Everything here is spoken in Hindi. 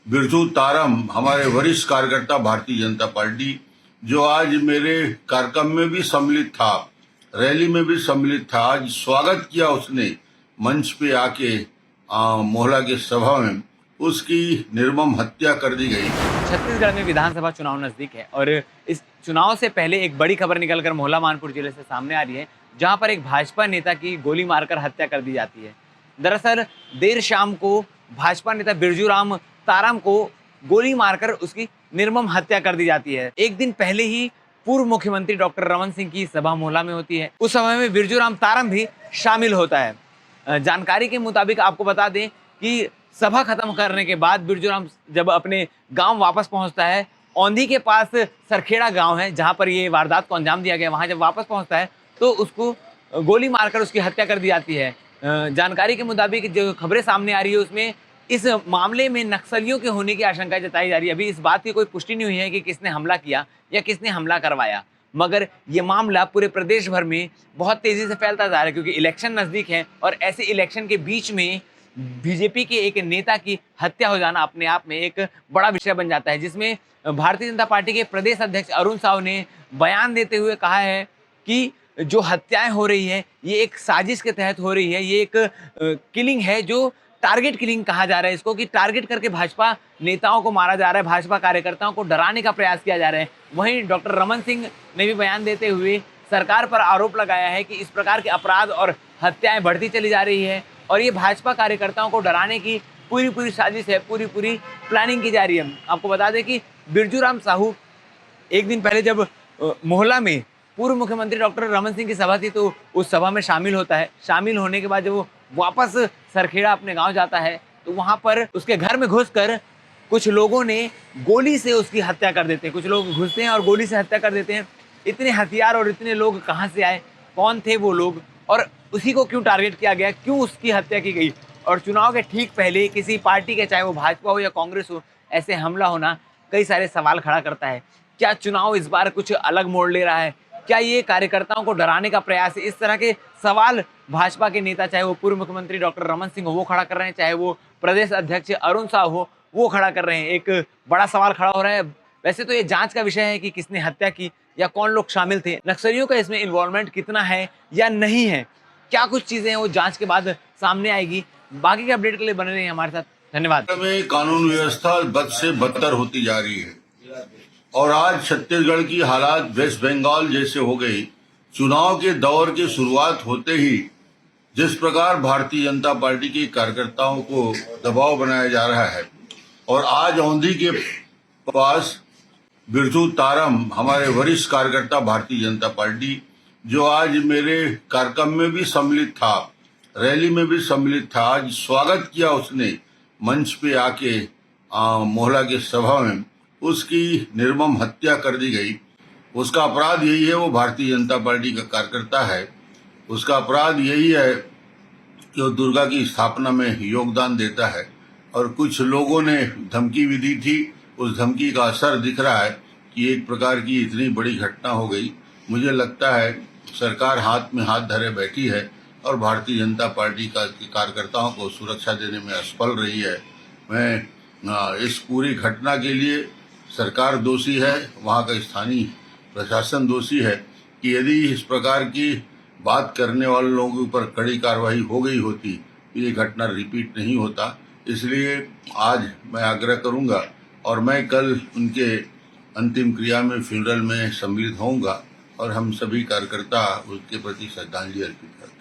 बिरजू तारम हमारे वरिष्ठ कार्यकर्ता भारतीय जनता पार्टी, जो आज मेरे कार्यक्रम में भी सम्मिलित था, रैली में भी सम्मिलित था, आज स्वागत किया उसने मंच पे आके मोहल्ला के सभा में, उसकी निर्मम हत्या कर दी गई। छत्तीसगढ़ में विधानसभा चुनाव नजदीक है और इस चुनाव से पहले एक बड़ी खबर निकलकर मोहल्ला मानपुर जिले से सामने आ रही है, जहां पर एक भाजपा नेता की गोली मारकर हत्या कर दी जाती है। दरअसल देर शाम को भाजपा नेता बिरजू राम तारम को गोली मारकर उसकी निर्मम हत्या कर दी जाती है। एक दिन पहले ही पूर्व मुख्यमंत्री डॉक्टर रमन सिंह की सभा मोहल्ला में होती है। उस सभा में बिरजू राम तारम भी शामिल होता है। जानकारी के मुताबिक आपको बता दें कि सभा खत्म करने के बाद बिरजू राम जब अपने गांव वापस पहुंचता है, औंधी के पास सरखेड़ा गांव है जहां पर ये वारदात को अंजाम दिया गया, वहां जब वापस पहुंचता है तो उसको गोली मारकर उसकी हत्या कर दी जाती है। जानकारी के मुताबिक जो खबरें सामने आ रही है उसमें इस मामले में नक्सलियों के होने की आशंका जताई जा रही है। अभी इस बात की कोई पुष्टि नहीं हुई है कि किसने हमला किया या किसने हमला करवाया, मगर ये मामला पूरे प्रदेश भर में बहुत तेजी से फैलता जा रहा है, क्योंकि इलेक्शन नज़दीक है और ऐसे इलेक्शन के बीच में बीजेपी के एक नेता की हत्या हो जाना अपने आप में एक बड़ा विषय बन जाता है, जिसमें भारतीय जनता पार्टी के प्रदेश अध्यक्ष अरुण साव ने बयान देते हुए कहा है कि जो हत्याएं हो रही है ये एक साजिश के तहत हो रही है, ये एक किलिंग है, जो टारगेट किलिंग कहा जा रहा है इसको, कि टारगेट करके भाजपा नेताओं को मारा जा रहा है, भाजपा कार्यकर्ताओं को डराने का प्रयास किया जा रहा है। वहीं डॉक्टर रमन सिंह ने भी बयान देते हुए सरकार पर आरोप लगाया है कि इस प्रकार के अपराध और हत्याएं बढ़ती चली जा रही है और ये भाजपा कार्यकर्ताओं को डराने की पूरी साजिश है, पूरी प्लानिंग की जा रही है। आपको बता दें कि बिरजू राम साहू एक दिन पहले जब मोहल्ला में पूर्व मुख्यमंत्री डॉक्टर रमन सिंह की सभा थी तो उस सभा में शामिल होता है। शामिल होने के बाद जब वो वापस सरखेड़ा अपने गांव जाता है तो वहां पर उसके घर में घुसकर कुछ लोगों ने गोली से उसकी हत्या कर देते हैं। कुछ लोग घुसते हैं और गोली से हत्या कर देते हैं। इतने हथियार और इतने लोग कहाँ से आए, कौन थे वो लोग और उसी को क्यों टारगेट किया गया, क्यों उसकी हत्या की गई? और चुनाव के ठीक पहले किसी पार्टी के, चाहे वो भाजपा हो या कांग्रेस हो, ऐसे हमला होना कई सारे सवाल खड़ा करता है। क्या चुनाव इस बार कुछ अलग मोड़ ले रहा है? क्या ये कार्यकर्ताओं को डराने का प्रयास है? इस तरह के सवाल भाजपा के नेता, चाहे वो पूर्व मुख्यमंत्री डॉक्टर रमन सिंह हो वो खड़ा कर रहे हैं, चाहे वो प्रदेश अध्यक्ष अरुण साव हो वो खड़ा कर रहे हैं। एक बड़ा सवाल खड़ा हो रहा है। वैसे तो ये जांच का विषय है कि किसने हत्या की या कौन लोग शामिल थे, नक्सलियों का इसमें इन्वॉल्वमेंट कितना है या नहीं है, क्या कुछ चीजें हैं वो जांच के बाद सामने आएगी। बाकी के अपडेट के लिए बने रहिए हमारे साथ। धन्यवाद। कानून व्यवस्था बद से बदतर होती जा रही है और आज छत्तीसगढ़ की हालात वेस्ट बंगाल जैसे हो गई। चुनाव के दौर की शुरुआत होते ही जिस प्रकार भारतीय जनता पार्टी के कार्यकर्ताओं को दबाव बनाया जा रहा है और आज औंधी के पास बिरजू तारम हमारे वरिष्ठ कार्यकर्ता भारतीय जनता पार्टी, जो आज मेरे कार्यक्रम में भी सम्मिलित था, रैली में भी सम्मिलित था, आज स्वागत किया उसने मंच पे आके मोहल्ला के सभा में, उसकी निर्मम हत्या कर दी गई। उसका अपराध यही है, वो भारतीय जनता पार्टी का कार्यकर्ता है। उसका अपराध यही है कि वो दुर्गा की स्थापना में योगदान देता है और कुछ लोगों ने धमकी भी दी थी। उस धमकी का असर दिख रहा है कि एक प्रकार की इतनी बड़ी घटना हो गई। मुझे लगता है सरकार हाथ में हाथ धरे बैठी है और भारतीय जनता पार्टी का कार्यकर्ताओं को सुरक्षा देने में असफल रही है। मैं इस पूरी घटना के लिए सरकार दोषी है, वहाँ का स्थानीय प्रशासन दोषी है कि यदि इस प्रकार की बात करने वाले लोगों के ऊपर कड़ी कार्रवाई हो गई होती तो ये घटना रिपीट नहीं होता। इसलिए आज मैं आग्रह करूंगा और मैं कल उनके अंतिम क्रिया में, फ्यूनरल में सम्मिलित होऊंगा और हम सभी कार्यकर्ता उसके प्रति श्रद्धांजलि अर्पित करते हैं।